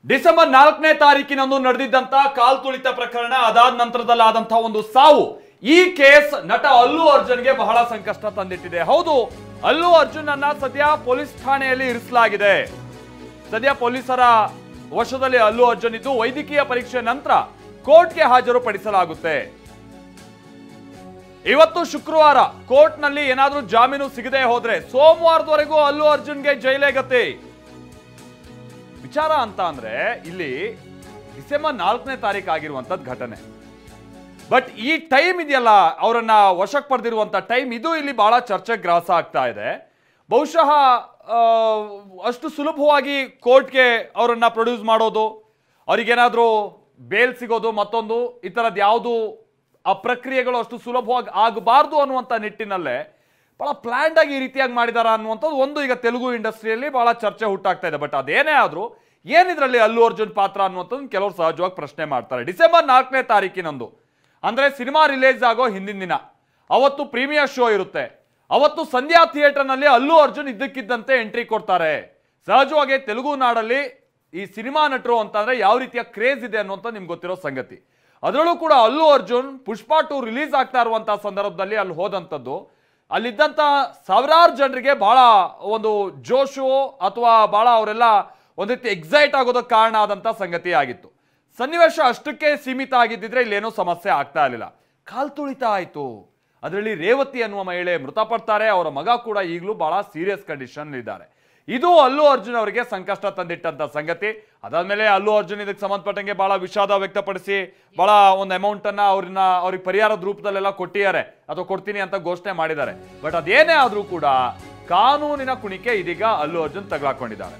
December 4ನೇ ತಾರೀಕಿನಂದು ನಡೆದಿದ್ದಂತ ಕಾಲ್ ತುಳಿತ ಪ್ರಕರಣ ಅದಾದ ನಂತರದಲ್ಲಾದಂತಹ ಒಂದು ಸಾವು ಈ ಕೇಸ್ ನಟ ಅಲ್ಲು ಅರ್ಜುನ್ಗೆ ಬಹಳ ಸಂಕಷ್ಟ ತಂದಿಟ್ಟಿದೆ. ಹೌದು, ಅಲ್ಲು ಅರ್ಜುನ್ ಅನ್ನ ಸದ್ಯ ಪೊಲೀಸ್ ಠಾಣೆಯಲ್ಲಿ ಇರಿಸಲಾಗಿದೆ. ಸದ್ಯ ಪೊಲೀಸರ ವಶದಲ್ಲಿ ಅಲ್ಲು ಅರ್ಜುನ್ ಇದ್ದು ವೈದ್ಯಕೀಯ ಪರೀಕ್ಷೆ ನಂತರ ಕೋರ್ಟ್ಗೆ ಹಾಜರುಪಡಿಸಲಾಗುತ್ತೆ. ಇವತ್ತು ಶುಕ್ರವಾರ ಕೋರ್ಟ್ನಲ್ಲಿ ಏನಾದ್ರೂ ಜಾಮೀನು ಸಿಗದೆ ಹೋದ್ರೆ ಸೋಮವಾರದವರೆಗೂ ಅಲ್ಲು ಅರ್ಜುನ್ಗೆ ಜೈಲೇ ಗತಿ. ವಿಚಾರ ಅಂತ ಅಂದ್ರೆ ಇಲ್ಲಿ ಡಿಸೆಂಬರ್ 4ನೇ ತಾರೀಕು ಆಗಿರುವಂತದ್ದು ಘಟನೆ. ಬಟ್ ಈ ಟೈಮ್ ಇದೆಯಲ್ಲ, ಅವರನ್ನ ವಶಕ್ಕೆ ಪಡೆದಿರುವಂತ ಟೈಮ್, ಇದು ಇಲ್ಲಿ ಬಹಳ ಚರ್ಚೆಗೆ ಗ್ರಾಸ ಆಗ್ತಾ ಇದೆ. ಬಹುಶಃ ಅಷ್ಟು ಸುಲಭವಾಗಿ ಕೋರ್ಟ್ಗೆ ಅವರನ್ನ ಪ್ರೊಡ್ಯೂಸ್ ಮಾಡೋದು, ಅವ್ರಿಗೇನಾದ್ರೂ ಬೇಲ್ ಸಿಗೋದು, ಮತ್ತೊಂದು ಈ ತರದ್ ಯಾವುದು ಆ ಪ್ರಕ್ರಿಯೆಗಳು ಅಷ್ಟು ಸುಲಭವಾಗಿ ಆಗಬಾರ್ದು ಅನ್ನುವಂಥ ನಿಟ್ಟಿನಲ್ಲೇ ಬಹಳ ಪ್ಲಾನ್ಡ್ ಆಗಿ ಈ ರೀತಿಯಾಗಿ ಮಾಡಿದಾರ ಅನ್ನುವಂಥದ್ದು ಒಂದು ಈಗ ತೆಲುಗು ಇಂಡಸ್ಟ್ರಿಯಲ್ಲಿ ಬಹಳ ಚರ್ಚೆ ಹುಟ್ಟಾಗ್ತಾ ಇದೆ. ಬಟ್ ಅದೇನೇ ಆದ್ರೂ ಏನಿದ್ರಲ್ಲಿ ಅಲ್ಲು ಅರ್ಜುನ್ ಪಾತ್ರ ಅನ್ನುವಂಥದ್ದು ಕೆಲವರು ಸಹಜವಾಗಿ ಪ್ರಶ್ನೆ ಮಾಡ್ತಾರೆ. ಡಿಸೆಂಬರ್ 4ನೇ ತಾರೀಕಿನಂದು ಅಂದ್ರೆ ಸಿನಿಮಾ ರಿಲೀಸ್ ಆಗೋ ಹಿಂದಿನ ದಿನ ಅವತ್ತು ಪ್ರೀಮಿಯರ್ ಶೋ ಇರುತ್ತೆ. ಅವತ್ತು ಸಂಧ್ಯಾ ಥಿಯೇಟರ್ನಲ್ಲಿ ಅಲ್ಲು ಅರ್ಜುನ್ ಇದ್ದಕ್ಕಿದ್ದಂತೆ ಎಂಟ್ರಿ ಕೊಡ್ತಾರೆ. ಸಹಜವಾಗಿ ತೆಲುಗು ನಾಡಲ್ಲಿ ಈ ಸಿನಿಮಾ ನಟರು ಅಂತಂದ್ರೆ ಯಾವ ರೀತಿಯ ಕ್ರೇಜ್ ಇದೆ ಅನ್ನುವಂಥ ನಿಮ್ಗೆ ಗೊತ್ತಿರೋ ಸಂಗತಿ. ಅದರಲ್ಲೂ ಕೂಡ ಅಲ್ಲು ಅರ್ಜುನ್ ಪುಷ್ಪಾ 2 ರಿಲೀಸ್ ಆಗ್ತಾ ಇರುವಂತಹ ಸಂದರ್ಭದಲ್ಲಿ ಅಲ್ಲಿ ಹೋದಂಥದ್ದು ಅಲ್ಲಿದ್ದಂಥ ಸಾವಿರಾರು ಜನರಿಗೆ ಬಹಳ ಒಂದು ಜೋಶು ಅಥವಾ ಬಹಳ ಅವರೆಲ್ಲ ಒಂದು ರೀತಿ ಎಕ್ಸೈಟ್ ಆಗೋದಕ್ಕೆ ಕಾರಣ ಆದಂಥ ಸಂಗತಿ ಆಗಿತ್ತು. ಸನ್ನಿವೇಶ ಅಷ್ಟಕ್ಕೆ ಸೀಮಿತ ಆಗಿದ್ದಿದ್ರೆ ಇಲ್ಲೇನೋ ಸಮಸ್ಯೆ ಆಗ್ತಾ ಇರಲಿಲ್ಲ. ಕಾಲ್ ತುಳಿತ ಆಯಿತು. ಅದರಲ್ಲಿ ರೇವತಿ ಅನ್ನುವ ಮಹಿಳೆ ಮೃತಪಡ್ತಾರೆ. ಅವರ ಮಗ ಕೂಡ ಈಗಲೂ ಬಹಳ ಸೀರಿಯಸ್ ಕಂಡೀಷನ್ ಇದ್ದಾರೆ. ಇದು ಅಲ್ಲು ಅರ್ಜುನ್ ಅವರಿಗೆ ಸಂಕಷ್ಟ ತಂದಿಟ್ಟಂತ ಸಂಗತಿ. ಅದಾದ್ಮೇಲೆ ಅಲ್ಲು ಅರ್ಜುನ್ ಇದಕ್ಕೆ ಸಂಬಂಧಪಟ್ಟಂಗೆ ಬಹಳ ವಿಷಾದ ವ್ಯಕ್ತಪಡಿಸಿ ಬಹಳ ಒಂದು ಅಮೌಂಟ್ ಅನ್ನ ಅವ್ರಿಗೆ ಪರಿಹಾರದ ರೂಪದಲ್ಲೆಲ್ಲ ಕೊಟ್ಟಿದ್ದಾರೆ ಅಥವಾ ಕೊಡ್ತೀನಿ ಅಂತ ಘೋಷಣೆ ಮಾಡಿದ್ದಾರೆ. ಬಟ್ ಅದೇನೇ ಆದ್ರೂ ಕೂಡ ಕಾನೂನಿನ ಕುಣಿಕೆ ಇದೀಗ ಅಲ್ಲು ಅರ್ಜುನ್ ತಗಲಾಕೊಂಡಿದ್ದಾರೆ.